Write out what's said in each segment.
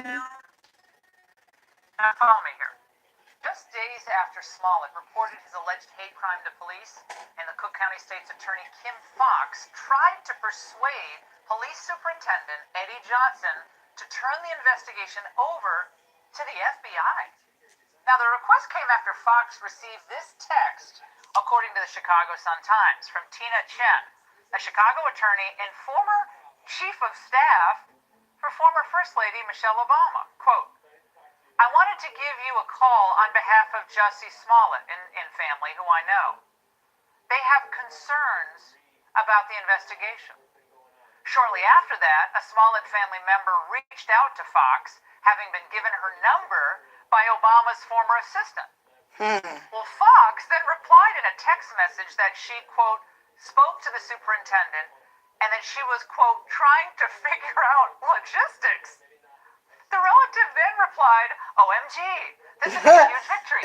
Now follow me here. Just days after Smollet reported his alleged hate crime to police, and the Cook County State's Attorney Kim Fox tried to persuade Police Superintendent Eddie Johnson to turn the investigation over to the FBI. Now, the request came after Fox received this text, according to the Chicago Sun-Times, from Tina Chen, a Chicago attorney and former chief of staff for former First Lady Michelle Obama. Quote, I wanted to give you a call on behalf of Jussie Smollet and family, who I know. They have concerns about the investigation. Shortly after that, a Smollet family member reached out to Fox, having been given her number by Obama's former assistant. Well, Fox then replied in a text message that she, quote, spoke to the superintendent and that she was, quote, trying to figure out logistics. The relative then replied, OMG, this is a huge victory.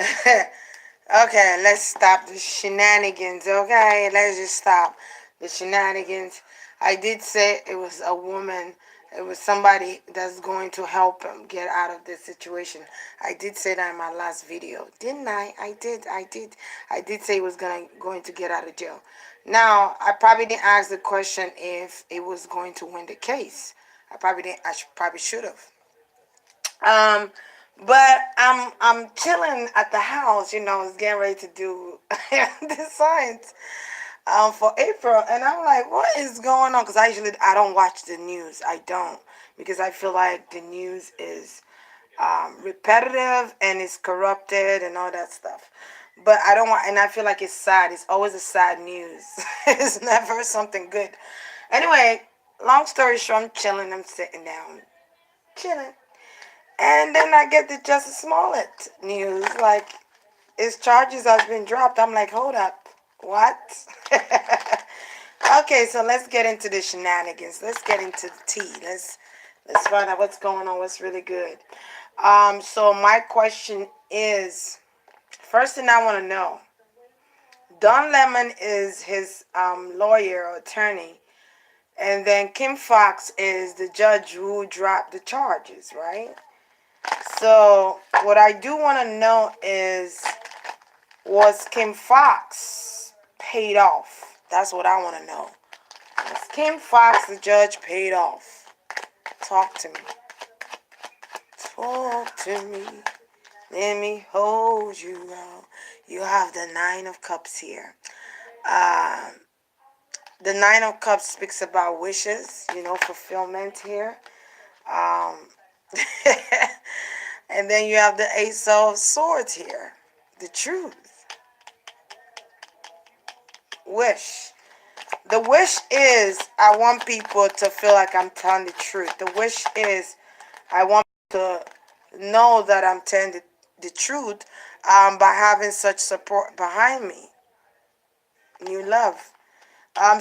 Okay, let's stop the shenanigans, okay? Let's just stop the shenanigans. I did say it was a woman. It was somebody that's going to help him get out of this situation. I did say that in my last video, didn't I? I did say he was going to get out of jail. Now, I probably didn't ask the question if it was going to win the case. I probably didn't. I probably should have. But I'm chilling at the house, it's getting ready to do the science for April, and I'm like, what is going on? Because I don't watch the news. I don't, because I feel like the news is repetitive and it's corrupted and all that stuff. But I don't want, and I feel like it's sad. It's always a sad news. It's never something good. Anyway, long story short, I'm chilling. I'm sitting down, chilling. And then I get the Jussie Smollett news, like his charges has been dropped. I'm like, hold up, what? Okay, so let's get into the shenanigans. Let's get into the tea. Let's find out what's going on, what's really good. So my question is, first thing I want to know, Don Lemon is his lawyer or attorney, and then Kim Fox is the judge who dropped the charges, right? So what I do want to know is, was Kim Fox paid off? That's what I want to know. Was Kim Fox, the judge, paid off? Talk to me. Talk to me. Let me hold you out. You have the Nine of Cups here. The Nine of Cups speaks about wishes, fulfillment here. And then you have the Ace of Swords here. The truth. Wish. The wish is, I want people to feel like I'm telling the truth. The wish is, I want people to know that I'm telling the truth by having such support behind me. New love.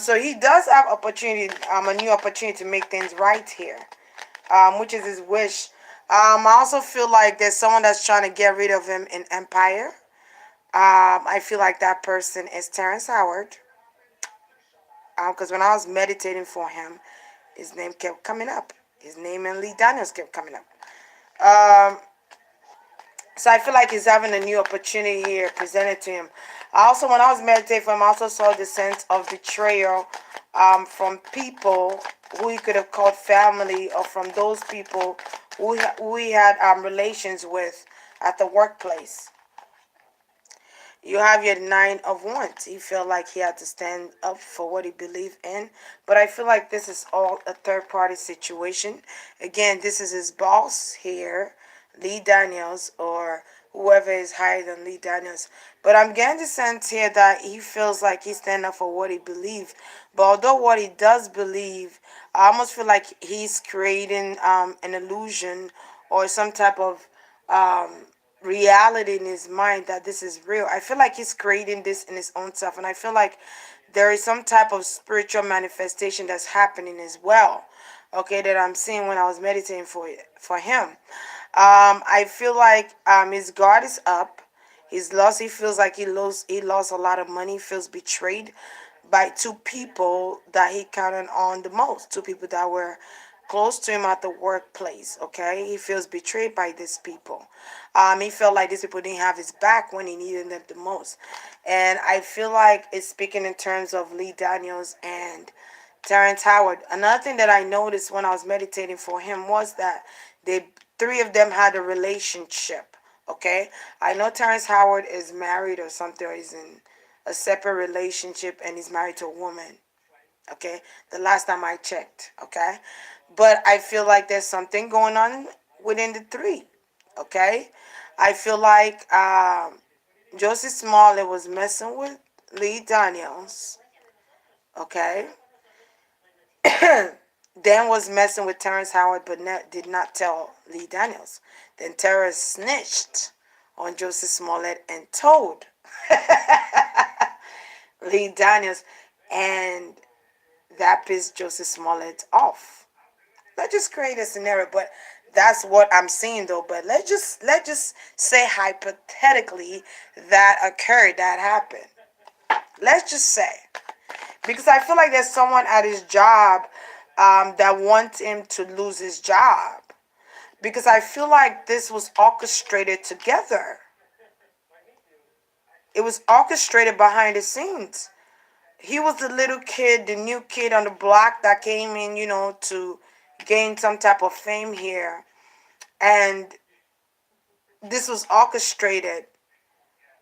So he does have opportunity, a new opportunity to make things right here, which is his wish. I also feel like there's someone that's trying to get rid of him in Empire. I feel like that person is Terrence Howard. Because when I was meditating for him, his name kept coming up. His name and Lee Daniels kept coming up. So I feel like he's having a new opportunity here presented to him. Also, when I was meditating for him, I also saw the sense of betrayal from people who he could have called family, or from those people who he had relations with at the workplace. You have your Nine of Wands. He felt like he had to stand up for what he believed in. But I feel like this is all a third-party situation. Again, this is his boss here, Lee Daniels, or whoever is higher than Lee Daniels. But I'm getting the sense here that he feels like he's standing up for what he believes. But although what he does believe, I almost feel like he's creating an illusion or some type of reality in his mind that this is real. I feel like he's creating this in his own self. And I feel like there is some type of spiritual manifestation that's happening as well. Okay, that I'm seeing when I was meditating for him. I feel like his guard is up. He's lost. He feels like he lost a lot of money. He feels betrayed by two people that he counted on the most. Two people that were close to him at the workplace. Okay, he feels betrayed by these people. He felt like these people didn't have his back when he needed them the most. And I feel like it's speaking in terms of Lee Daniels and Terrence Howard. Another thing that I noticed when I was meditating for him was that they three of them had a relationship. Okay, I know Terrence Howard is married or something, or he's in a separate relationship and he's married to a woman. Okay, the last time I checked. Okay, but I feel like there's something going on within the three. Okay, I feel like Jussie Smollet was messing with Lee Daniels. Okay, Dan was messing with Terrence Howard, but did not tell Lee Daniels. Then Terrence snitched on Jussie Smollett and told Lee Daniels, and that pissed Jussie Smollett off. Let's just create a scenario, but that's what I'm seeing though. But let's just say hypothetically that occurred, that happened. Let's just say, because I feel like there's someone at his job that wants him to lose his job, because I feel like this was orchestrated together. It was orchestrated behind the scenes. He was the little kid, the new kid on the block that came in, to gain some type of fame here. And this was orchestrated.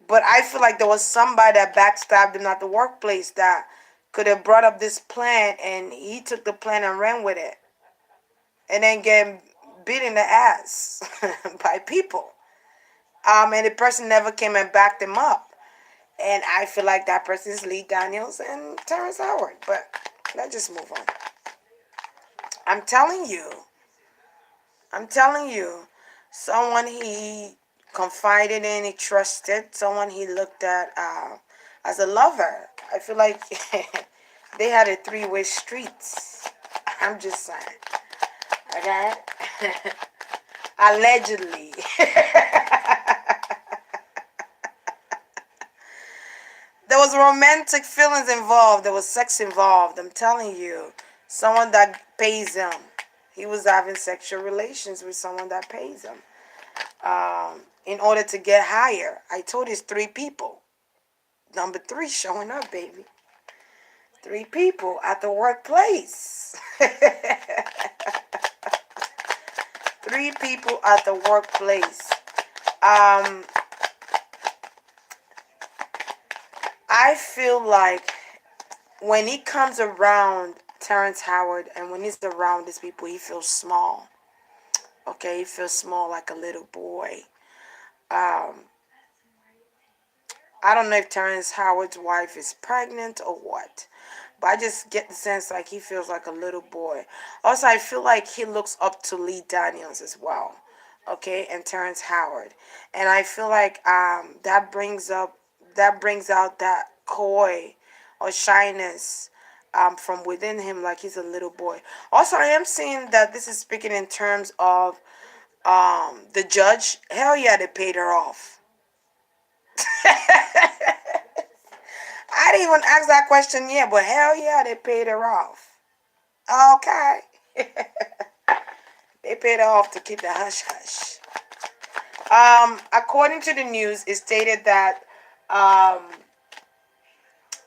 But I feel like there was somebody that backstabbed him at the workplace that could have brought up this plan, and he took the plan and ran with it. And then get beat in the ass by people. And the person never came and backed him up. And I feel like that person is Lee Daniels and Terrence Howard. But let's just move on. I'm telling you, someone he confided in, he trusted, someone he looked at as a lover. I feel like they had a three-way streets. I'm just saying. Okay? Allegedly. There was romantic feelings involved. There was sex involved. I'm telling you. Someone that pays him. He was having sexual relations with someone that pays him. In order to get higher. I told you it's three people. Number 3 showing up, baby. 3 people at the workplace. 3 people at the workplace. I feel like when he comes around Terrence Howard and when he's around these people, he feels small. Okay, he feels small like a little boy. I don't know if Terrence Howard's wife is pregnant or what, but I just get the sense like he feels like a little boy. Also, I feel like he looks up to Lee Daniels as well. Okay, and Terrence Howard, and I feel like that brings out that coy or shyness from within him, like he's a little boy. Also, I am seeing that this is speaking in terms of the judge. Hell yeah, they paid her off. I didn't even ask that question yet, but hell yeah, they paid her off. Okay. They paid her off to keep the hush hush. According to the news, it stated that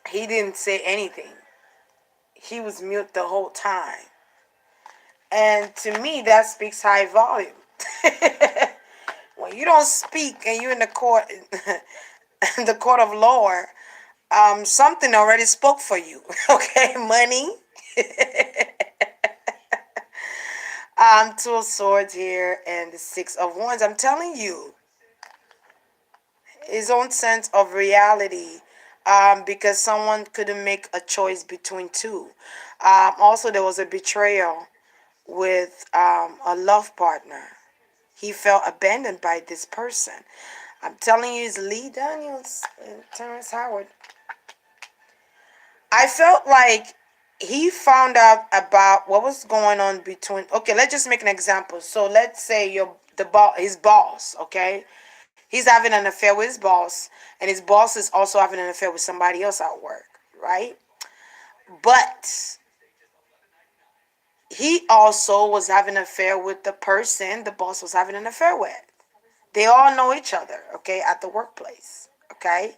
he didn't say anything. He was mute the whole time. And to me, that speaks high volume. When you don't speak and you're in the court, the court of law, something already spoke for you. Okay, money. 2 of Swords here and the 6 of Wands. I'm telling you, his own sense of reality, because someone couldn't make a choice between 2. Also, there was a betrayal with a love partner. He felt abandoned by this person. I'm telling you, it's Lee Daniels and Terrence Howard. I felt like he found out about what was going on between. Okay, let's just make an example. So let's say his boss. Okay, he's having an affair with his boss, and his boss is also having an affair with somebody else at work, right? But he also was having an affair with the person the boss was having an affair with. They all know each other, okay, at the workplace, okay?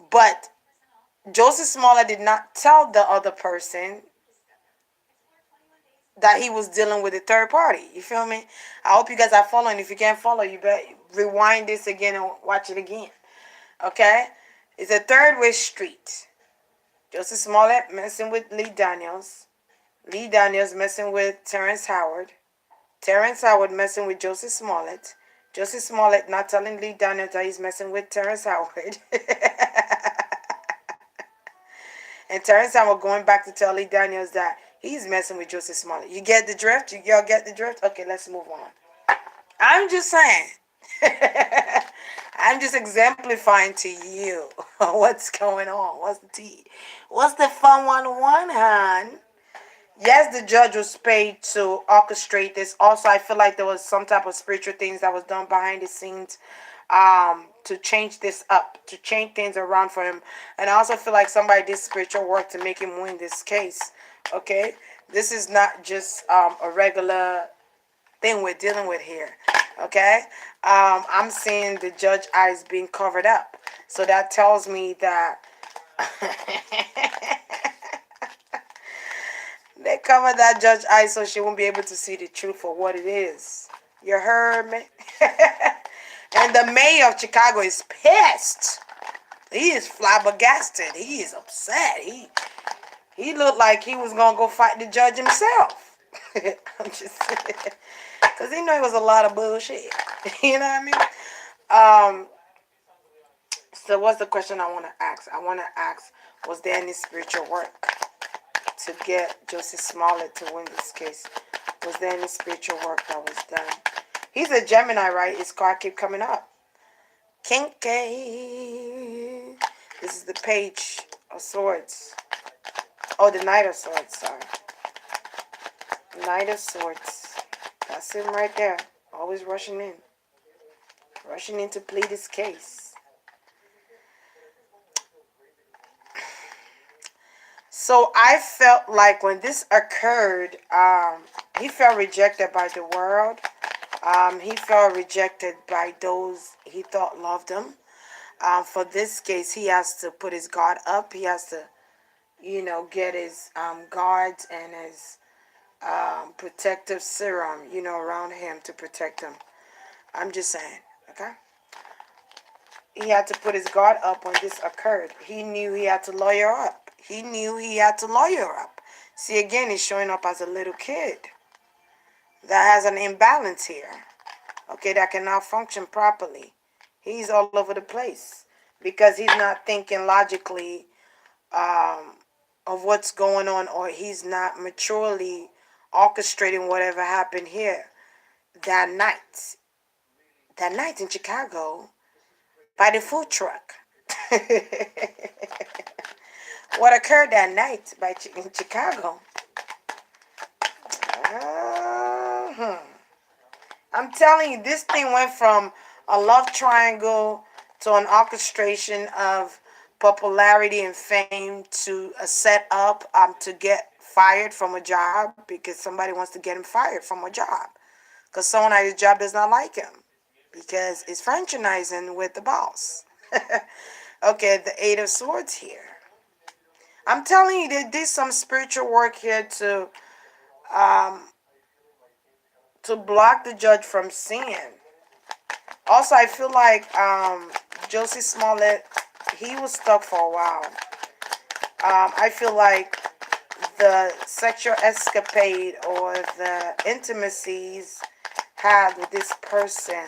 But Joseph Smollet did not tell the other person that he was dealing with a third party. You feel me? I hope you guys are following. If you can't follow, you better rewind this again and watch it again. Okay? It's a third-way street. Joseph Smollet messing with Lee Daniels. Lee Daniels messing with Terrence Howard. Terrence Howard messing with Joseph Smollet. Joseph Smollet not telling Lee Daniels that he's messing with Terrence Howard. And Terrence Howard going back to tell Lee Daniels that he's messing with Joseph Smollet. You get the drift? Y'all get the drift? Okay, let's move on. I'm just saying. I'm just exemplifying to you what's going on. What's the tea? What's the fun 101, hon? Yes, the judge was paid to orchestrate this. Also, I feel like there was some type of spiritual things that was done behind the scenes to change this up, to change things around for him. And I also feel like somebody did spiritual work to make him win this case. Okay? This is not just a regular thing we're dealing with here. Okay? I'm seeing the judge eyes being covered up. So that tells me that they covered that judge eyes so she won't be able to see the truth for what it is. You heard me? And the mayor of Chicago is pissed. He is flabbergasted. He is upset. He looked like he was going to go fight the judge himself. I'm just saying. Because he knew it was a lot of bullshit. You know what I mean? So what's the question I want to ask? I want to ask, was there any spiritual work to get Jussie Smollett to win this case? Was there any spiritual work that was done? He's a Gemini, right? His card keep coming up. Kinky. This is the Page of Swords. Oh, the Knight of Swords, sorry. Knight of Swords. That's him right there. Always rushing in. Rushing in to plead his case. So I felt like when this occurred, he felt rejected by the world. He felt rejected by those he thought loved him. For this case, he has to put his guard up. He has to, get his guards and his protective serum, around him to protect him. I'm just saying, okay? He had to put his guard up when this occurred. He knew he had to lawyer up. He knew he had to lawyer up. See, again, he's showing up as a little kid that has an imbalance here, okay, that cannot function properly. He's all over the place because he's not thinking logically of what's going on, or he's not maturely orchestrating whatever happened here that night. That night in Chicago by the food truck. What occurred that night in Chicago? I'm telling you, this thing went from a love triangle to an orchestration of popularity and fame to a setup to get fired from a job because somebody wants to get him fired from a job because someone at his job does not like him because it's franchising with the boss. Okay, the Eight of Swords here. I'm telling you, they did some spiritual work here to block the judge from seeing. Also, I feel like Jussie Smollett, he was stuck for a while. I feel like the sexual escapade or the intimacies had with this person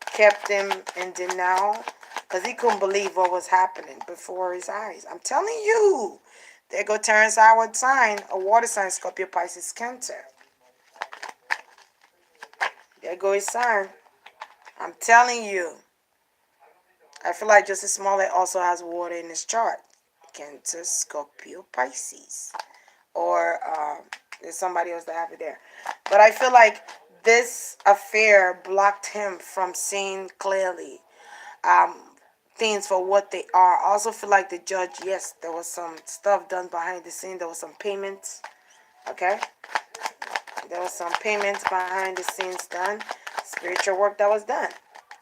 kept him in denial because he couldn't believe what was happening before his eyes. I'm telling you. There go Terrence Howard sign, a water sign, Scorpio, Pisces, Cancer. There go his sign. I'm telling you. I feel like Jussie Smollett also has water in his chart. Cancer, Scorpio, Pisces. Or there's somebody else that have it there. But I feel like this affair blocked him from seeing clearly things for what they are. I also feel like the judge, yes, there was some stuff done behind the scene. There was some payments. Okay? There was some payments behind the scenes done. Spiritual work that was done.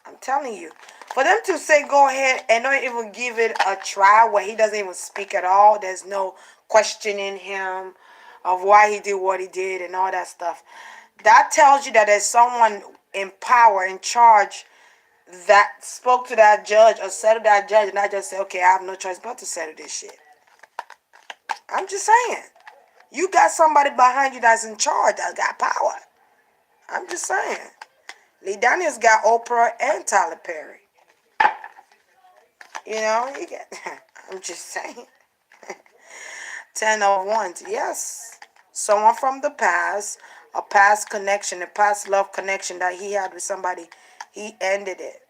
I'm telling you. For them to say go ahead and not even give it a try where he doesn't even speak at all. There's no questioning him of why he did what he did and all that stuff. That tells you that there's someone in power, in charge, that spoke to that judge or settled that judge and not just say, okay, I have no choice but to settle this shit. I'm just saying. You got somebody behind you that's in charge, that's got power. I'm just saying. Lee Daniels got Oprah and Tyler Perry. You know, you get. I'm just saying. 10 of Wands. Yes. Someone from the past, a past connection, a past love connection that he had with somebody, he ended it.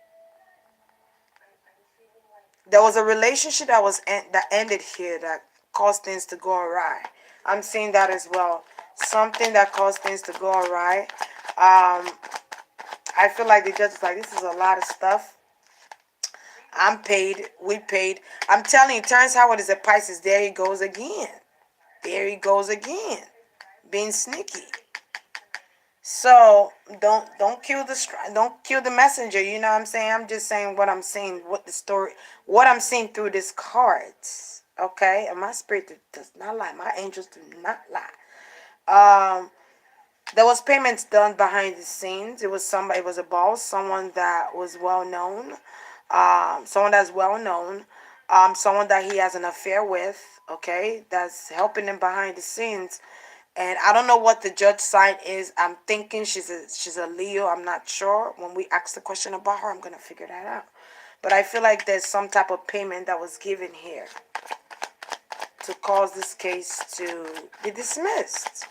There was a relationship that ended here that caused things to go awry. I'm seeing that as well. Something that caused things to go awry. I feel like the judge is like, this is a lot of stuff. I'm paid. We paid. I'm telling you, Terrence Howard is a Pisces. There he goes again. There he goes again. Being sneaky. So don't kill the messenger. You know what I'm saying? I'm just saying what I'm seeing, what I'm seeing through these cards. Okay, and my spirit does not lie. My angels do not lie. There was payments done behind the scenes. It was a boss, someone that was well known, someone that's well known, someone that he has an affair with. Okay, that's helping him behind the scenes. And I don't know what the judge sign is. I'm thinking she's a Leo. I'm not sure. When we ask the question about her, I'm going to figure that out. But I feel like there's some type of payment that was given here to cause this case to be dismissed.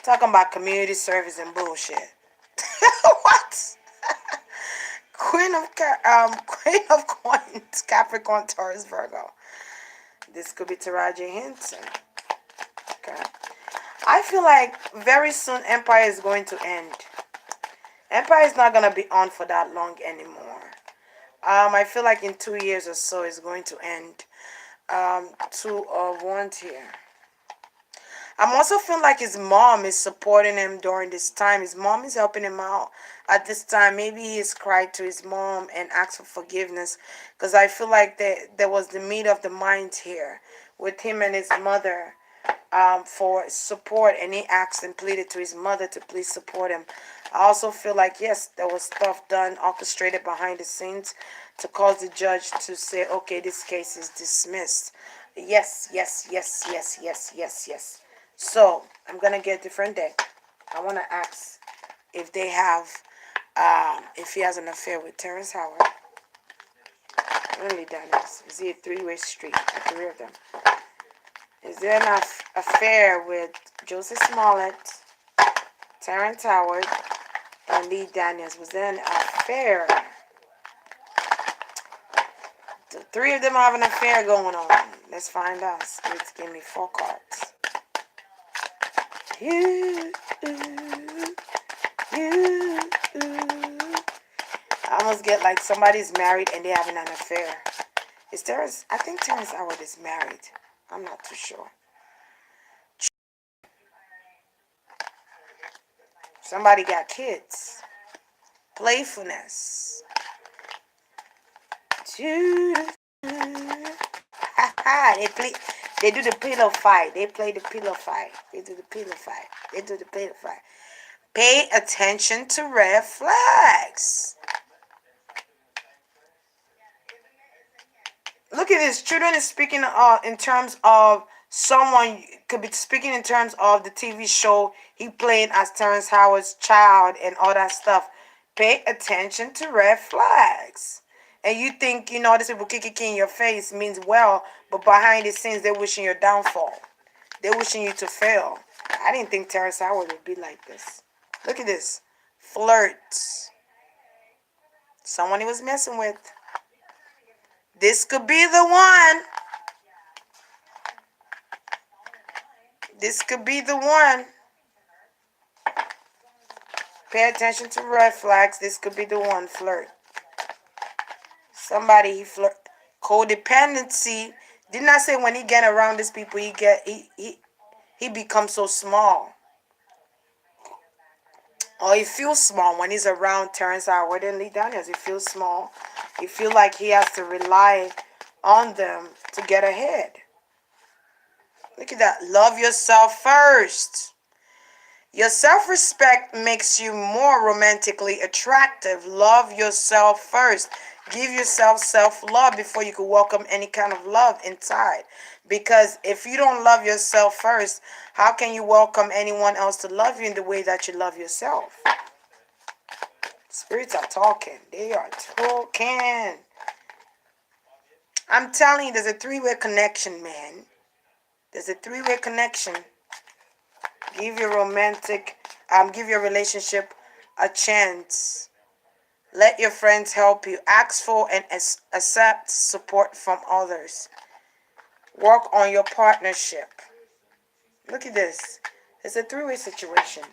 Talking about community service and bullshit. What? Queen of Coins, Capricorn, Taurus, Virgo. This could be Taraji Henson. Okay. I feel like very soon Empire is going to end. Empire is not going to be on for that long anymore. I feel like in 2 years or so it's going to end. 2 of Wands here. I'm also feeling like his mom is supporting him during this time. His mom is helping him out at this time. Maybe he has cried to his mom and asked for forgiveness. Because I feel like there was the meet of the minds here with him and his mother. For support, and he asked and pleaded to his mother to please support him. I also feel like, yes, there was stuff done, orchestrated behind the scenes to cause the judge to say, okay, this case is dismissed. Yes, yes, yes, yes, yes, yes, yes. So, I'm going to get a different deck. I want to ask if they have, if he has an affair with Terrence Howard. Really, Dennis. Is he a three-way street? The three of them. Is there an affair with Jussie Smollet, Terrence Howard, and Lee Daniels? Was there an affair? The three of them have an affair going on. Let's find out. Spirits give me 4 cards. I almost get like somebody's married and they're having an affair. I think Terrence Howard is married. I'm not too sure. Somebody got kids. Playfulness. They do the pillow fight. They play the pillow fight. They do the pillow fight. They do the pillow fight. Pay attention to red flags. Look at this. Children is speaking in terms of someone, could be speaking in terms of the TV show he played as Terrence Howard's child and all that stuff. Pay attention to red flags. And you think, these people kick in your face means well, but behind the scenes, they're wishing your downfall. They're wishing you to fail. I didn't think Terrence Howard would be like this. Look at this. Flirts. Someone he was messing with. This could be the one. This could be the one. Pay attention to red flags. This could be the one. Flirt. Somebody he flirt. Codependency. Didn't I say when he get around these people, he becomes so small. or he feels small when he's around Terrence Howard and Lee Daniels. He feels small. He feels like he has to rely on them to get ahead. Look at that. Love yourself first. Your self-respect makes you more romantically attractive. Love yourself first. Give yourself self-love before you can welcome any kind of love inside. Because if you don't love yourself first, how can you welcome anyone else to love you in the way that you love yourself? Spirits are talking. They are talking. I'm telling you, there's a three-way connection, man. There's a three-way connection. Give your give your relationship a chance. Let your friends help you. Ask for and accept support from others. Work on your partnership. Look at this. It's a three-way situation.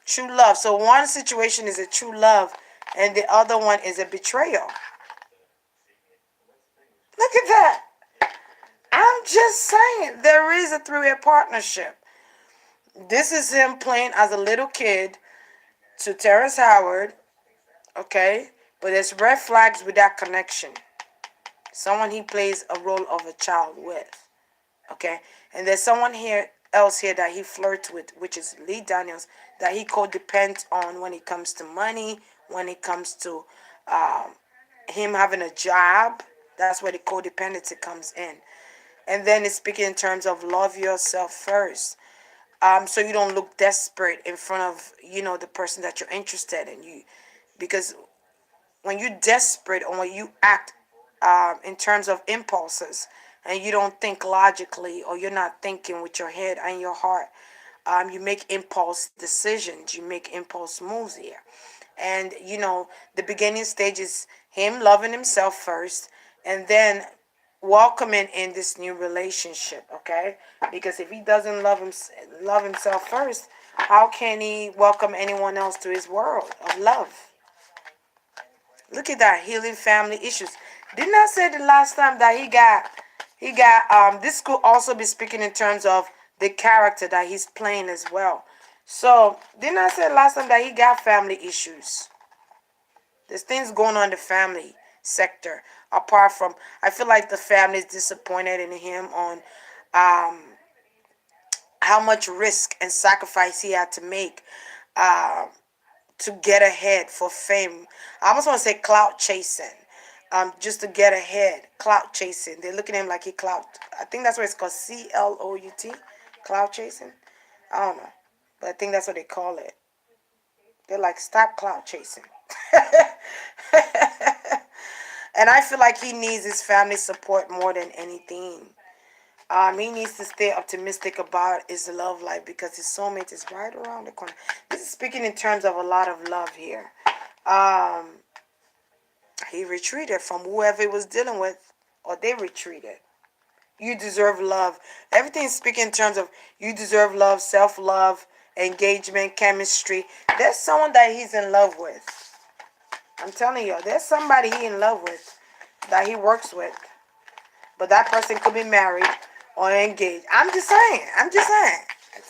True love. So one situation is a true love and the other one is a betrayal. Look at that. I'm just saying, there is a three-way partnership. This is him playing as a little kid to Terrence Howard, okay? But there's red flags with that connection. Someone he plays a role of a child with, okay? And there's someone else here that he flirts with, which is Lee Daniels, that he codepends on when it comes to money, when it comes to him having a job. That's where the codependency comes in. And then it's speaking in terms of love yourself first. So you don't look desperate in front of, the person that you're interested in. Because when you're desperate or when you act in terms of impulses and you don't think logically or you're not thinking with your head and your heart, you make impulse decisions. You make impulse moves here. And, the beginning stage is him loving himself first and then welcoming in this new relationship, okay? Because if he doesn't love himself first, how can he welcome anyone else to his world of love? Look at that, healing family issues. Didn't I say the last time that he got this could also be speaking in terms of the character that he's playing as well. So didn't I say last time that he got family issues? There's things going on in the family sector. Apart from, I feel like the family is disappointed in him on how much risk and sacrifice he had to make to get ahead for fame. I almost want to say clout chasing. Just to get ahead, clout chasing. They're looking at him like he clout. I think that's what it's called, CLOUT, clout chasing. I don't know, but I think that's what they call it. They're like, stop clout chasing. And I feel like he needs his family support more than anything. He needs to stay optimistic about his love life because his soulmate is right around the corner. This is speaking in terms of a lot of love here. He retreated from whoever he was dealing with, or they retreated. You deserve love. Everything is speaking in terms of you deserve love, self-love, engagement, chemistry. There's someone that he's in love with. I'm telling you, there's somebody he in love with that he works with. But that person could be married or engaged. I'm just saying.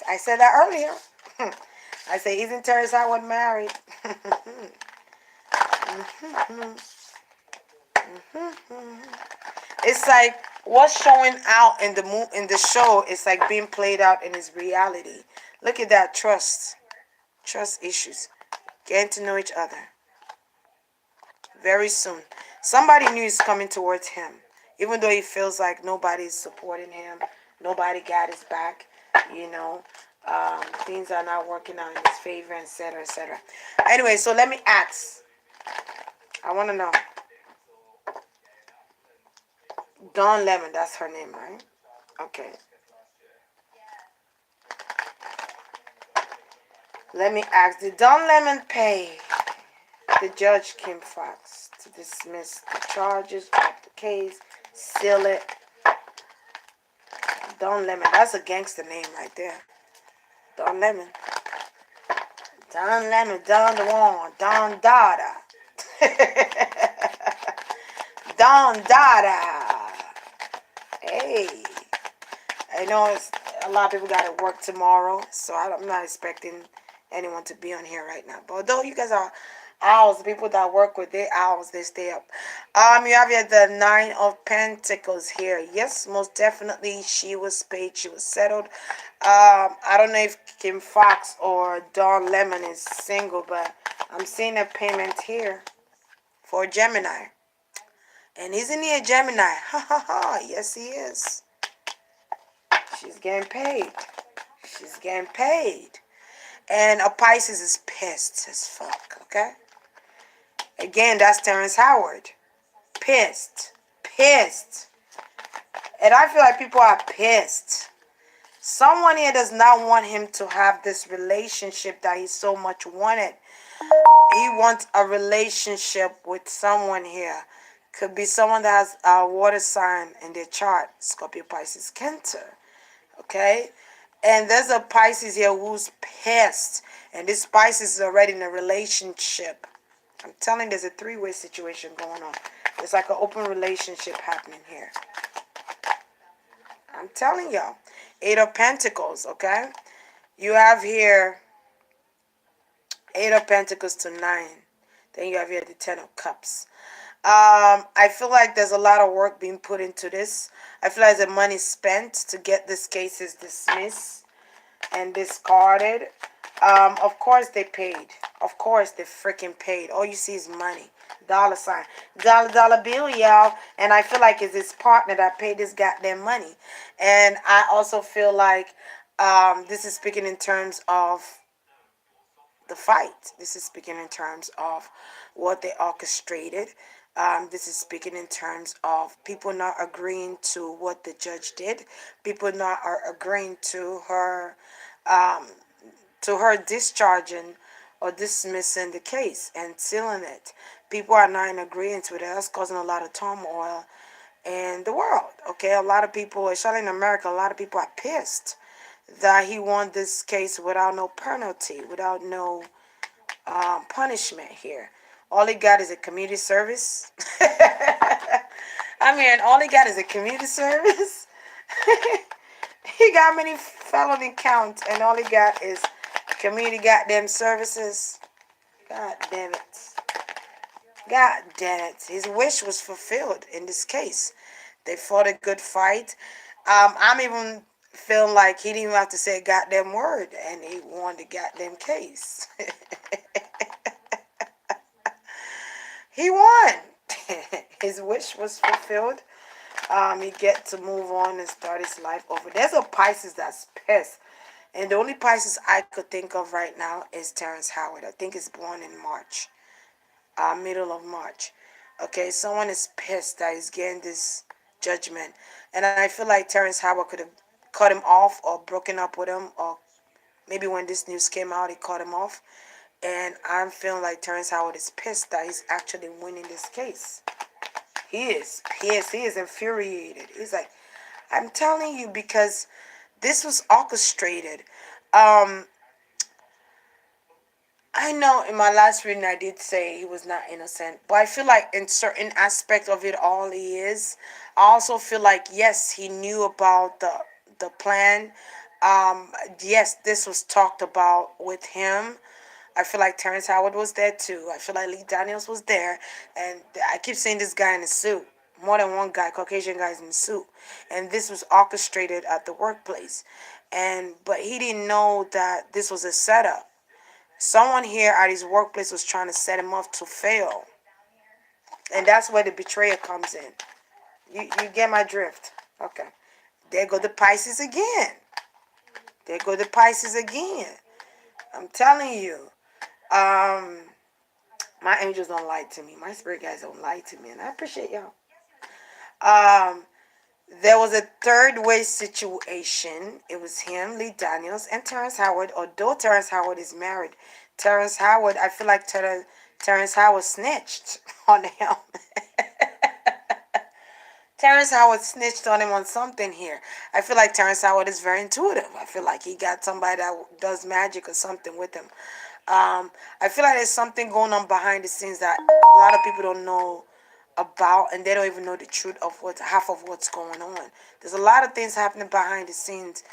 I said that earlier. I say, isn't Terrence Howard married? It's like what's showing out in the show is like being played out in his reality. Look at that, trust issues, getting to know each other. Very soon, somebody new is coming towards him, even though he feels like nobody's supporting him, nobody got his back. Things are not working out in his favor, etc., etc. Anyway, so let me ask. I want to know. Dawn Lemon, that's her name, right? Okay. Let me ask, did Dawn Lemon pay the judge Kim Fox to dismiss the charges, drop the case, seal it? Dawn Lemon, that's a gangster name right there. Dawn Lemon. Dawn Lemon, Dawn DeWan, Dawn Dada. Dawn Dada. Hey. I know a lot of people got to work tomorrow, so I'm not expecting anyone to be on here right now. But although you guys are owls, the people that work with their owls, they stay up. You have here the Nine of Pentacles here. Yes, most definitely she was paid, she was settled. I don't know if Kim Fox or Dawn Lemon is single, but I'm seeing a payment here for Gemini. And isn't he a Gemini? Ha ha ha. Yes, he is. She's getting paid. She's getting paid. And a Pisces is pissed as fuck, okay? Again, that's Terrence Howard. Pissed. Pissed. And I feel like people are pissed. Someone here does not want him to have this relationship that he so much wanted. He wants a relationship with someone here. Could be someone that has a water sign in their chart. Scorpio, Pisces, Cancer. Okay? And there's a Pisces here who's pissed. And this Pisces is already in a relationship. I'm telling you, there's a three-way situation going on. It's like an open relationship happening here. I'm telling y'all. Eight of Pentacles, okay? You have here Eight of Pentacles to 9. Then you have here the Ten of Cups. I feel like there's a lot of work being put into this. I feel like the money spent to get this cases dismissed and discarded. Of course they paid. Of course they freaking paid. All you see is money. Dollar sign. Dollar bill, y'all. And I feel like it's his partner that paid this goddamn money. And I also feel like this is speaking in terms of the fight. This is speaking in terms of what they orchestrated. This is speaking in terms of people not agreeing to what the judge did. People not are agreeing to her discharging or dismissing the case and sealing it. People are not in agreement with it. That's causing a lot of turmoil in the world. Okay, a lot of people, especially in America, a lot of people are pissed that he won this case without no penalty, without no punishment here. All he got is a community service. I mean, all he got is a community service. He got many felony counts, and all he got is community goddamn services. God damn it. God damn it. His wish was fulfilled in this case. They fought a good fight. I'm even feeling like he didn't even have to say a goddamn word, and he won the goddamn case. He won. His wish was fulfilled. He get to move on and start his life over. There's a Pisces that's pissed. And the only Pisces I could think of right now is Terrence Howard. I think he's born in March. Middle of March. Okay, someone is pissed that he's getting this judgment. And I feel like Terrence Howard could have cut him off or broken up with him. Or maybe when this news came out, he cut him off. And I'm feeling like Terrence Howard is pissed that he's actually winning this case. He is pissed. He is infuriated. He's like, I'm telling you, because this was orchestrated. I know in my last reading I did say he was not innocent, but I feel like in certain aspect of it all he is. I also feel like, yes, he knew about the plan. Yes, this was talked about with him. I feel like Terrence Howard was there too. I feel like Lee Daniels was there. And I keep seeing this guy in a suit. More than one guy, Caucasian guys in a suit. And this was orchestrated at the workplace. But he didn't know that this was a setup. Someone here at his workplace was trying to set him up to fail. And that's where the betrayer comes in. You get my drift? Okay. There go the Pisces again. There go the Pisces again. I'm telling you. My angels don't lie to me. My spirit guys don't lie to me. And I appreciate y'all. There was a third way situation. It was him, Lee Daniels, and Terrence Howard. Although Terrence Howard is married, Terrence Howard, I feel like Terrence Howard snitched on him. Terrence Howard snitched on him on something here. I feel like Terrence Howard is very intuitive. I feel like he got somebody that does magic or something with him. I feel like there's something going on behind the scenes that a lot of people don't know about, and they don't even know the truth of half of what's going on. There's a lot of things happening behind the scenes.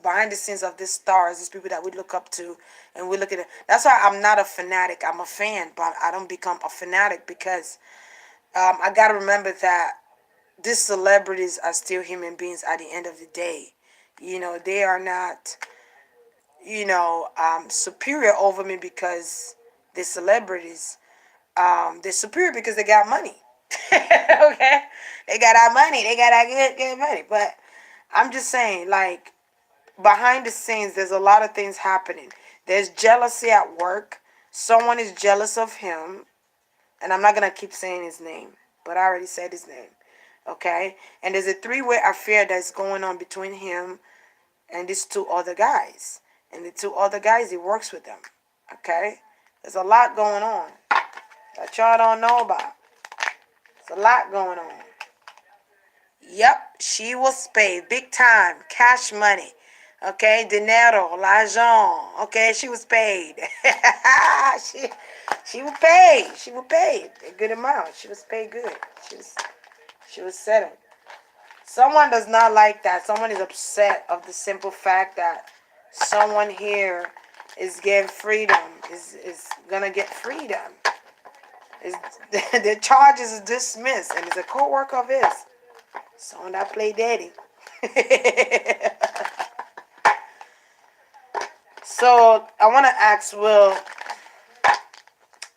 behind the scenes of these stars, these people that we look up to, and we look at it. That's why I'm not a fanatic. I'm a fan, but I don't become a fanatic because I gotta remember that these celebrities are still human beings at the end of the day. They are not, superior over me because they're celebrities. They're superior because they got money. Okay, they got our money. They got our good money. But I'm just saying, like, behind the scenes, there's a lot of things happening. There's jealousy at work. Someone is jealous of him, and I'm not gonna keep saying his name, but I already said his name. Okay, and there's a three-way affair that's going on between him and these two other guys, and the two other guys, he works with them. Okay, there's a lot going on that y'all don't know about. There's a lot going on. Yep, she was paid big time, cash money. Okay, dinero, l'argent. Okay, she was paid. she was paid. She was paid a good amount. She was paid good. She was settled. Someone does not like that. Someone is upset of the simple fact that someone here is getting freedom, is gonna get freedom. The charges is dismissed, and it's a co-worker of his. Someone that play daddy. So I want to ask, will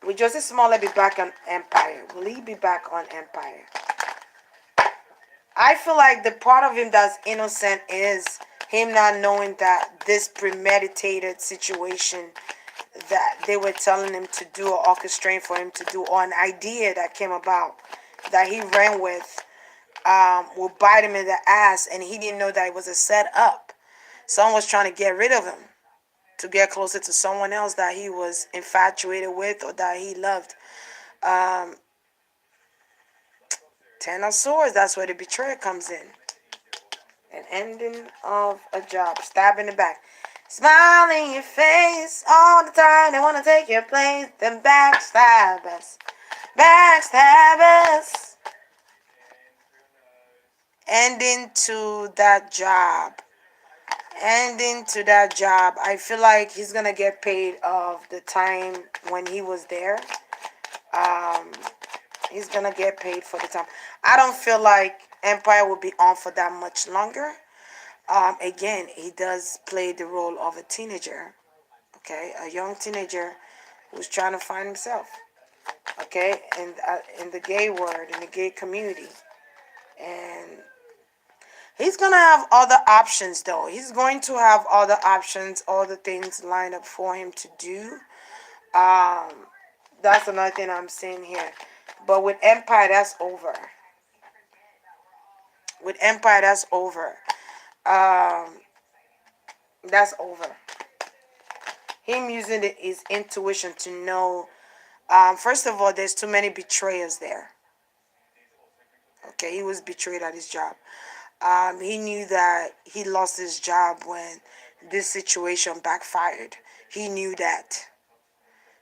Jussie Smollet be back on Empire? Will he be back on Empire? I feel like the part of him that's innocent is him not knowing that this premeditated situation that they were telling him to do or orchestrating for him to do, or an idea that came about that he ran with, will bite him in the ass, and he didn't know that it was a setup. Someone was trying to get rid of him to get closer to someone else that he was infatuated with or that he loved. Ten of Swords, that's where the betrayal comes in. An ending of a job. Stab in the back. Smile in your face all the time. They want to take your place. Them backstabbers. Backstabbers. Ending to that job. Ending to that job. I feel like he's going to get paid of the time when he was there. He's going to get paid for the time. I don't feel like Empire will be on for that much longer. Again, he does play the role of a teenager. Okay, a young teenager who's trying to find himself. Okay, in the gay world, in the gay community. And he's going to have other options, though. He's going to have other options, all the things lined up for him to do. That's another thing I'm seeing here. But with Empire, that's over. With Empire, that's over. That's over. Him using his intuition to know. First of all, there's too many betrayers there. Okay, he was betrayed at his job. He knew that he lost his job when this situation backfired. He knew that.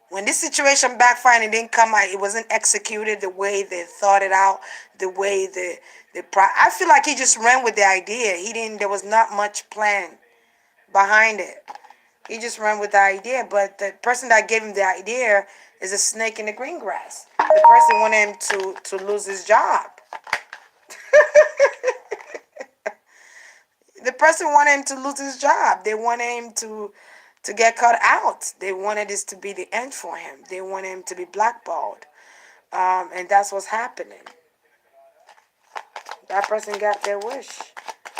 When this situation backfired and didn't come out, it wasn't executed the way they thought it out, the way I feel like he just ran with the idea. There was not much plan behind it. He just ran with the idea, but the person that gave him the idea is a snake in the green grass. The person wanted him to lose his job. The person wanted him to lose his job. They wanted him to get cut out. They wanted this to be the end for him. They wanted him to be blackballed. And that's what's happening. That person got their wish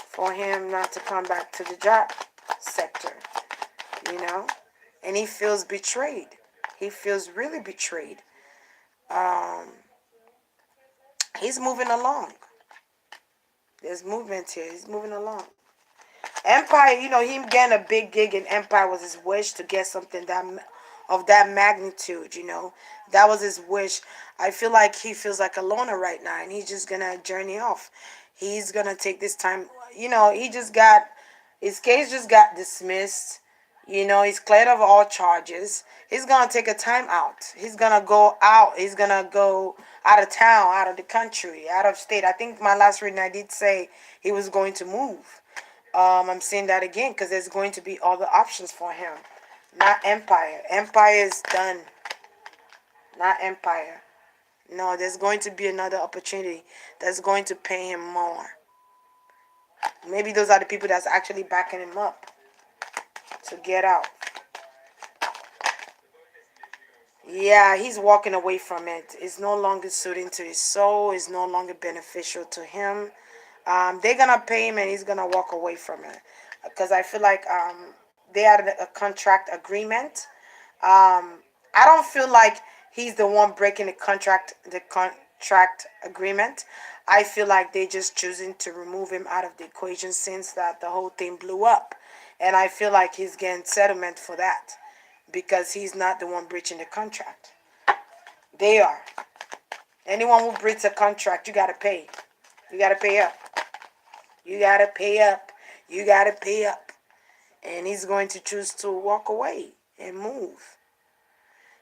for him not to come back to the job sector, and he feels betrayed. He feels really betrayed. He's moving along. There's movement here. He's moving along. Empire, him getting a big gig in Empire was his wish to get something of that magnitude, That was his wish. I feel like he feels like a loner right now, and he's just going to journey off. He's going to take this time. His case just got dismissed. He's cleared of all charges. He's going to take a time out. He's going to go out. He's going to go out of town, out of the country, out of state. I think my last reading I did say he was going to move. I'm seeing that again because there's going to be other options for him. Not Empire. Empire is done. Not Empire. No, there's going to be another opportunity that's going to pay him more. Maybe those are the people that's actually backing him up to get out. Yeah, he's walking away from it. It's no longer suiting to his soul. It's no longer beneficial to him. They're going to pay him and he's going to walk away from it. Because I feel like they had a contract agreement. I don't feel like he's the one breaking the contract agreement. I feel like they just choosing to remove him out of the equation since that the whole thing blew up. And I feel like he's getting settlement for that because he's not the one breaching the contract. They are. Anyone who breaches a contract, you got to pay. You got to pay up. You got to pay up. You got to pay up. And he's going to choose to walk away and move.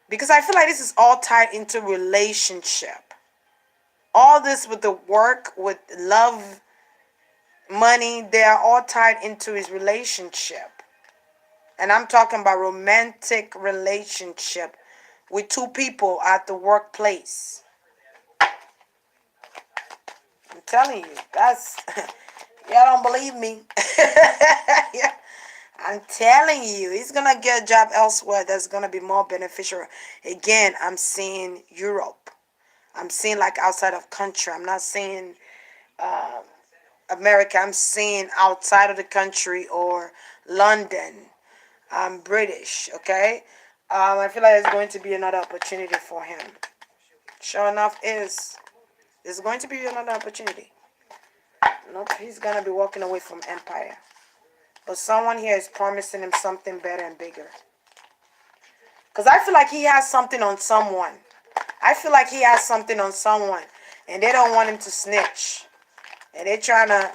Because I feel like this is all tied into relationship. All this with the work, with love, money, they are all tied into his relationship. And I'm talking about romantic relationship with two people at the workplace. I'm telling you, that's, y'all don't believe me. Yeah. I'm telling you, he's going to get a job elsewhere that's going to be more beneficial. Again, I'm seeing Europe. I'm seeing like outside of country. I'm not seeing America. I'm seeing outside of the country or London. I'm British, okay? I feel like there's going to be another opportunity for him. Sure enough, there's going to be another opportunity. Nope, he's going to be walking away from Empire. But someone here is promising him something better and bigger. Because I feel like he has something on someone. I feel like he has something on someone. And they don't want him to snitch. And they're trying to,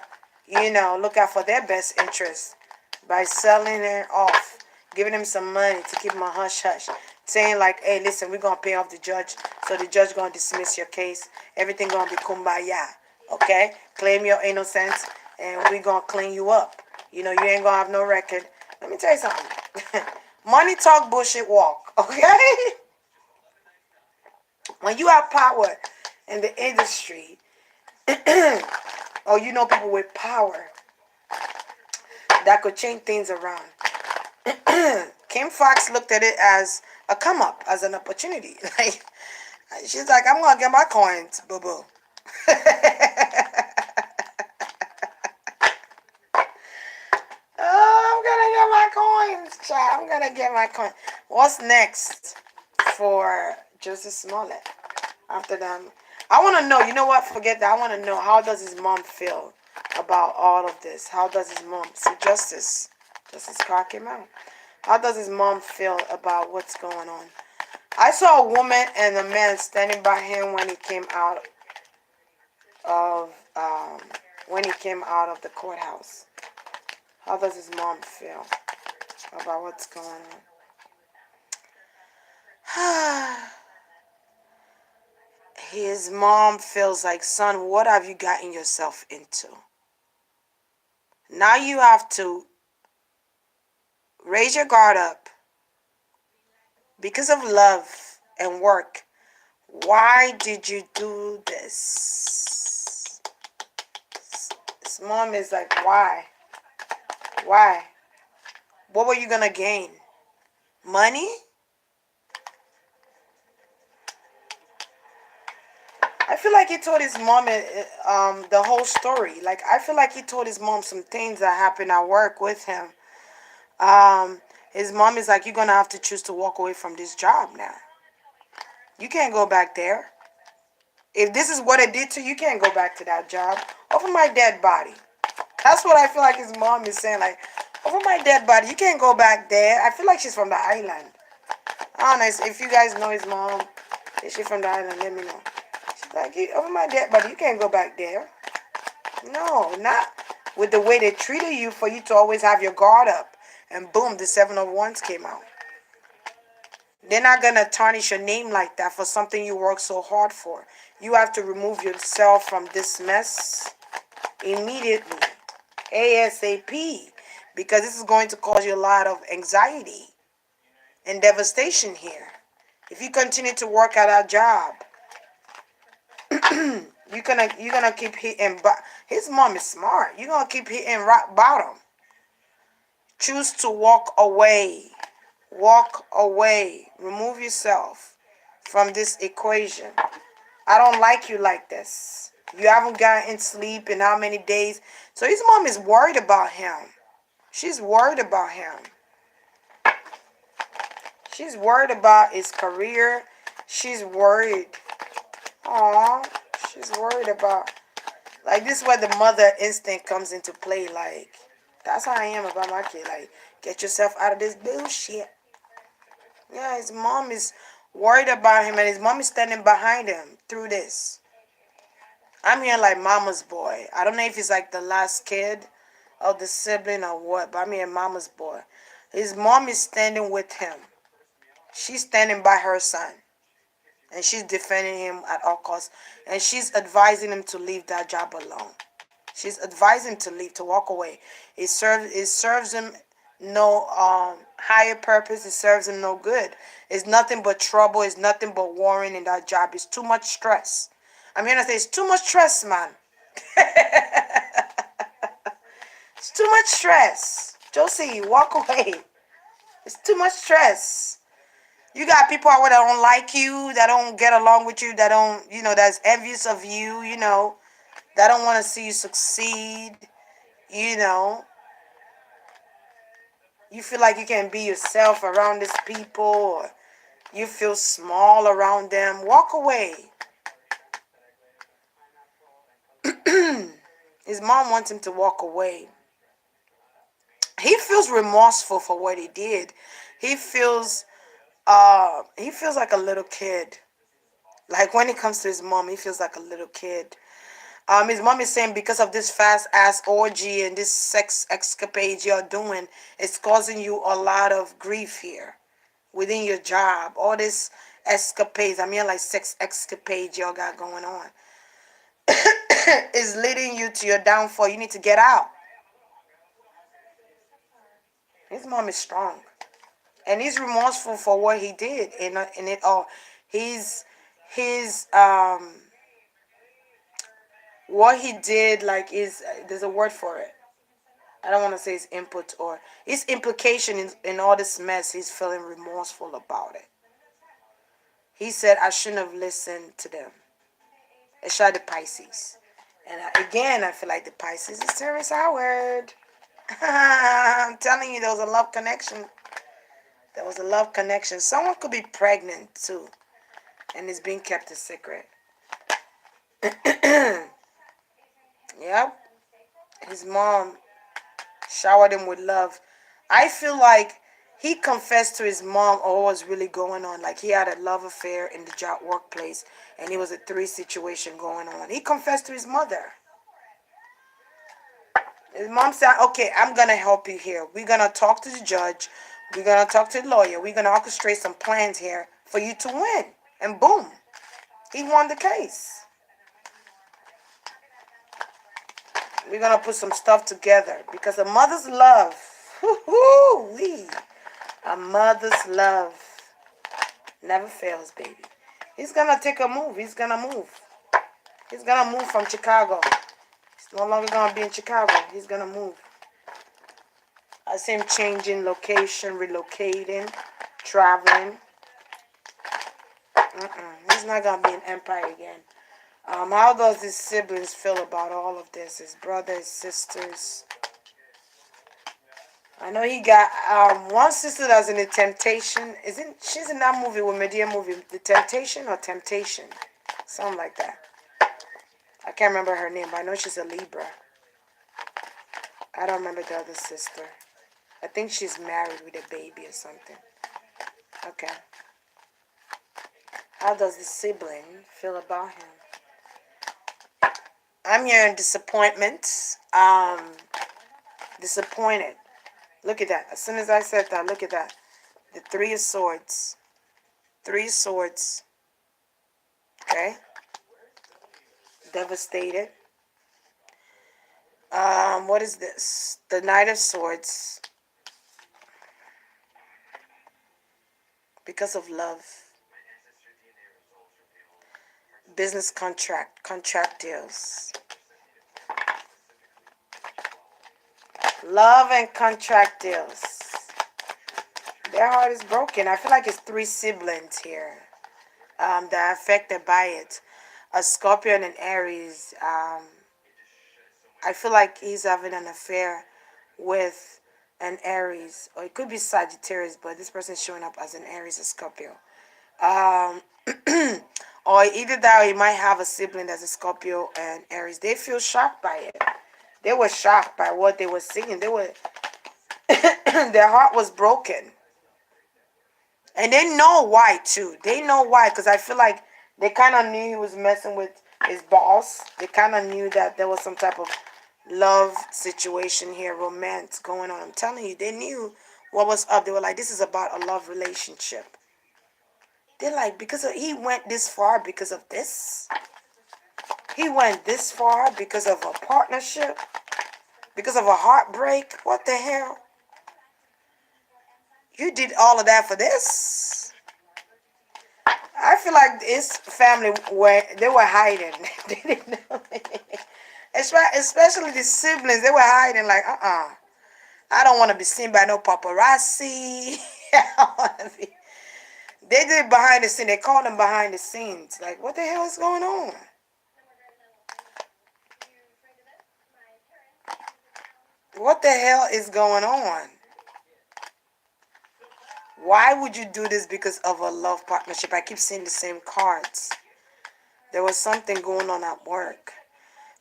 look out for their best interest by selling him off. Giving him some money to keep him a hush-hush. Saying like, hey, listen, we're going to pay off the judge. So the judge going to dismiss your case. Everything going to be kumbaya. Okay? Claim your innocence. And we're going to clean you up. You ain't going to have no record. Let me tell you something. Money talk, bullshit walk. Okay? When you have power in the industry, or people with power that could change things around. Kim Fox looked at it as a come up, as an opportunity. Like, she's like, I'm going to get my coins, boo-boo. I'm gonna get my coin. What's next for Jussie Smollet? After them, I want to know. You know what? Forget that. I want to know, how does his mom feel about all of this? How does his mom see Justice Clark came out? How does his mom feel about what's going on? I saw a woman and a man standing by him when he came out of the courthouse. How does his mom feel about what's going on? His mom feels like, son, what have you gotten yourself into? Now you have to raise your guard up because of love and work. Why did you do this? His mom is like, why? Why? What were you going to gain? Money? I feel like he told his mom the whole story. Like, I feel like he told his mom some things that happened at work with him. His mom is like, you're going to have to choose to walk away from this job now. You can't go back there. If this is what it did to you, you can't go back to that job. Over my dead body. That's what I feel like his mom is saying. Like, over my dead body, you can't go back there. I feel like she's from the island. Honest, if you guys know his mom, is she from the island? Let me know. She's like, over my dead body, you can't go back there. No, not with the way they treated you for you to always have your guard up. And boom, the 7 of Wands came out. They're not going to tarnish your name like that for something you worked so hard for. You have to remove yourself from this mess immediately. ASAP, because this is going to cause you a lot of anxiety and devastation here. If you continue to work at that job, you're gonna keep hitting. But his mom is smart. You're gonna keep hitting rock bottom. Choose to walk away. Walk away. Remove yourself from this equation. I don't like you like this. You haven't gotten sleep in how many days? So his mom is worried about him. She's worried about him. She's worried about his career. She's worried. Aww. She's worried about. Like, this is where the mother instinct comes into play. Like, that's how I am about my kid. Like, get yourself out of this bullshit. Yeah, his mom is worried about him, and his mom is standing behind him through this. I'm here like mama's boy. I don't know if he's like the last kid of the sibling or what, but I'm here mama's boy. His mom is standing with him. She's standing by her son. And she's defending him at all costs. And she's advising him to leave that job alone. She's advising him to leave, to walk away. It serves him no higher purpose. It serves him no good. It's nothing but trouble. It's nothing but worrying in that job. It's too much stress. I'm here to say it's too much stress, man. It's too much stress. Jussie, walk away. It's too much stress. You got people out there that don't like you, that don't get along with you, that don't, that's envious of you, that don't want to see you succeed, You feel like you can't be yourself around these people, or you feel small around them. Walk away. His mom wants him to walk away. He feels remorseful for what he did. He feels like a little kid. Like, when it comes to his mom, he feels like a little kid. His mom is saying, because of this fast ass orgy and this sex escapade you're doing, it's causing you a lot of grief here within your job. All this escapades, like sex escapades y'all got going on, is leading you to your downfall. You need to get out. His mom is strong, and he's remorseful for what he did in it all. His what he did, like, is, there's a word for it. I don't want to say his input or his implication in all this mess. He's feeling remorseful about it. He said, I shouldn't have listened to them. It's the Pisces. And again, I feel like the Pisces is Terrence Howard. I'm telling you, there was a love connection. There was a love connection. Someone could be pregnant too, and it's being kept a secret. Yep. His mom showered him with love. I feel like he confessed to his mom what was really going on. Like, he had a love affair in the job workplace, and it was a 3 situation going on. He confessed to his mother. His mom said, okay, I'm going to help you here. We're going to talk to the judge. We're going to talk to the lawyer. We're going to orchestrate some plans here for you to win. And boom, he won the case. We're going to put some stuff together, because a mother's love, a mother's love never fails, baby. He's going to take a move. He's going to move. He's going to move from Chicago. He's no longer going to be in Chicago. He's going to move. I see him changing location, relocating, traveling. He's not going to be in Empire again. How does his siblings feel about all of this? His brothers, sisters. I know he got one sister that's in The Temptation. She's in that movie with Medea movie, The Temptation or Temptation? Something like that. I can't remember her name, but I know she's a Libra. I don't remember the other sister. I think she's married with a baby or something. Okay. How does the sibling feel about him? I'm hearing disappointment. Disappointed. Look at that. As soon as I said that, look at that. The 3 of Swords. 3 of Swords. Okay. Devastated. What is this? The Knight of Swords. Because of love. Business contract deals. Love and contract deals. Their heart is broken. I feel like it's 3 siblings here that are affected by it. A Scorpio and an Aries. I feel like he's having an affair with an Aries. Or it could be Sagittarius, but this person is showing up as an Aries or Scorpio. Or either that or he might have a sibling that's a Scorpio and Aries. They feel shocked by it. They were shocked by what they were seeing. They were their heart was broken. And they know why too. They know why, because I feel like they kind of knew he was messing with his boss. They kind of knew that there was some type of love situation here, romance going on. I'm telling you, they knew what was up. They were like, this is about a love relationship. They're like, he went this far because of this. He went this far because of a partnership, because of a heartbreak. What the hell? You did all of that for this? I feel like his family they were hiding. They didn't know. Especially the siblings, they were hiding like, I don't want to be seen by no paparazzi. They did behind the scene. They called them behind the scenes. Like, what the hell is going on? What the hell is going on? Why would you do this because of a love partnership? I keep seeing the same cards. There was something going on at work.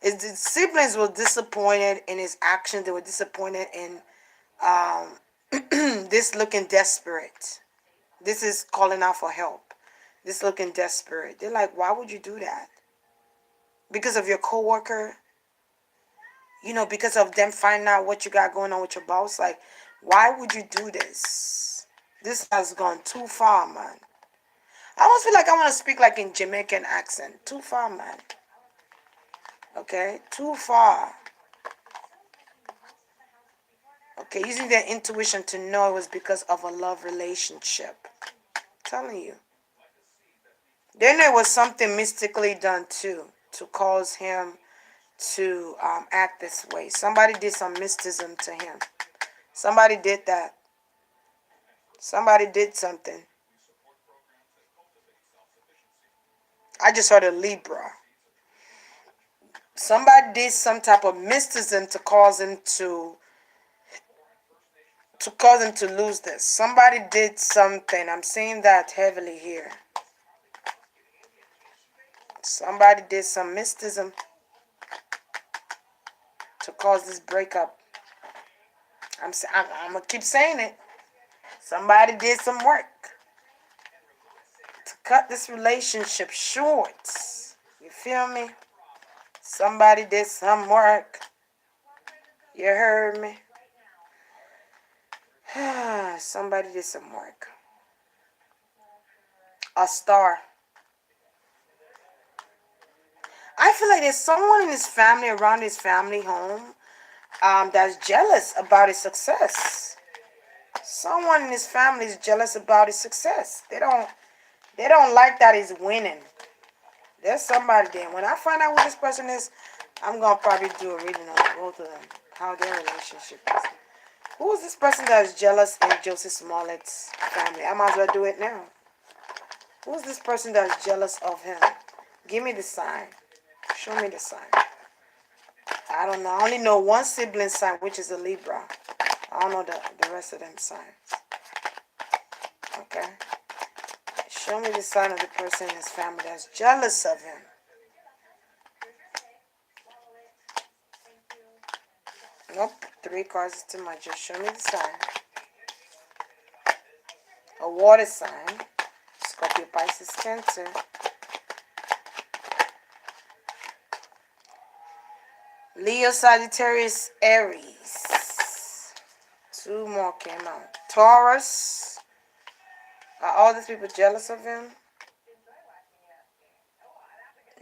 The siblings were disappointed in his actions. They were disappointed in this looking desperate. This is calling out for help. This looking desperate. They're like, why would you do that? Because of your coworker? You know, because of them finding out what you got going on with your boss? Like, why would you do this? This has gone too far, man. I almost feel like I want to speak like in Jamaican accent. Too far, man. Okay? Too far. Okay, using their intuition to know it was because of a love relationship. I'm telling you. Then there was something mystically done too to cause him to act this way. Somebody did some mysticism to him. Somebody did that. Somebody did something. I just heard a Libra. Somebody did some type of mysticism to cause him to lose this. Somebody did something. I'm seeing that heavily here. Somebody did some mysticism to cause this breakup. I'm going to keep saying it. Somebody did some work to cut this relationship short. You feel me? Somebody did some work. You heard me? Somebody did some work. A star. I feel like there's someone in his family, around his family home, that's jealous about his success. Someone in his family is jealous about his success. They don't like that he's winning. There's somebody there. When I find out who this person is, I'm going to probably do a reading on both of them, how their relationship is. Who is this person that is jealous in Jussie Smollet's family? I might as well do it now. Who is this person that is jealous of him? Give me the sign. Show me the sign. I don't know. I only know one sibling sign, which is a Libra. I don't know the rest of them signs. Okay. Show me the sign of the person in his family that's jealous of him. Nope. 3 cards is too much. Just show me the sign. A water sign. Scorpio, Pisces, Cancer. Leo, Sagittarius, Aries. 2 more came out. Taurus. Are all these people jealous of him?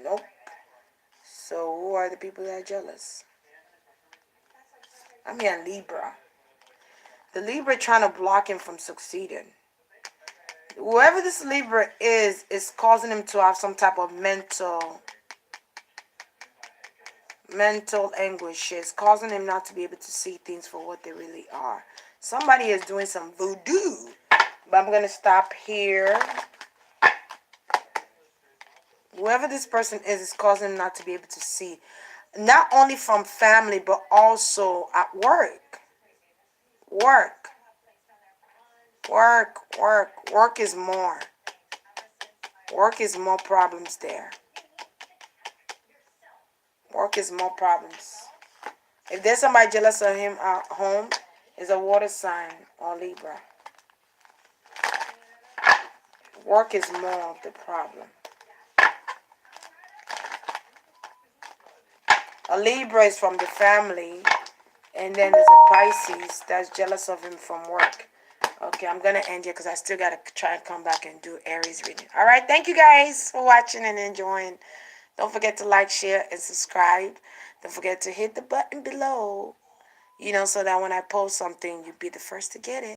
Nope. So who are the people that are jealous? I mean a Libra. The Libra trying to block him from succeeding. Whoever this Libra is causing him to have some type of mental anguish. It's causing him not to be able to see things for what they really are. Somebody is doing some voodoo. But I'm going to stop here. Whoever this person is causing him not to be able to see. Not only from family, but also at work. Work is more. Work is more problems there. Work is more problems. If there's somebody jealous of him at home, it's a water sign or Libra. Work is more of the problem. A Libra is from the family, and then there's a Pisces that's jealous of him from work. Okay, I'm going to end here because I still got to try and come back and do Aries reading. All right, thank you guys for watching and enjoying. Don't forget to like, share, and subscribe. Don't forget to hit the button below, so that when I post something, you'll be the first to get it.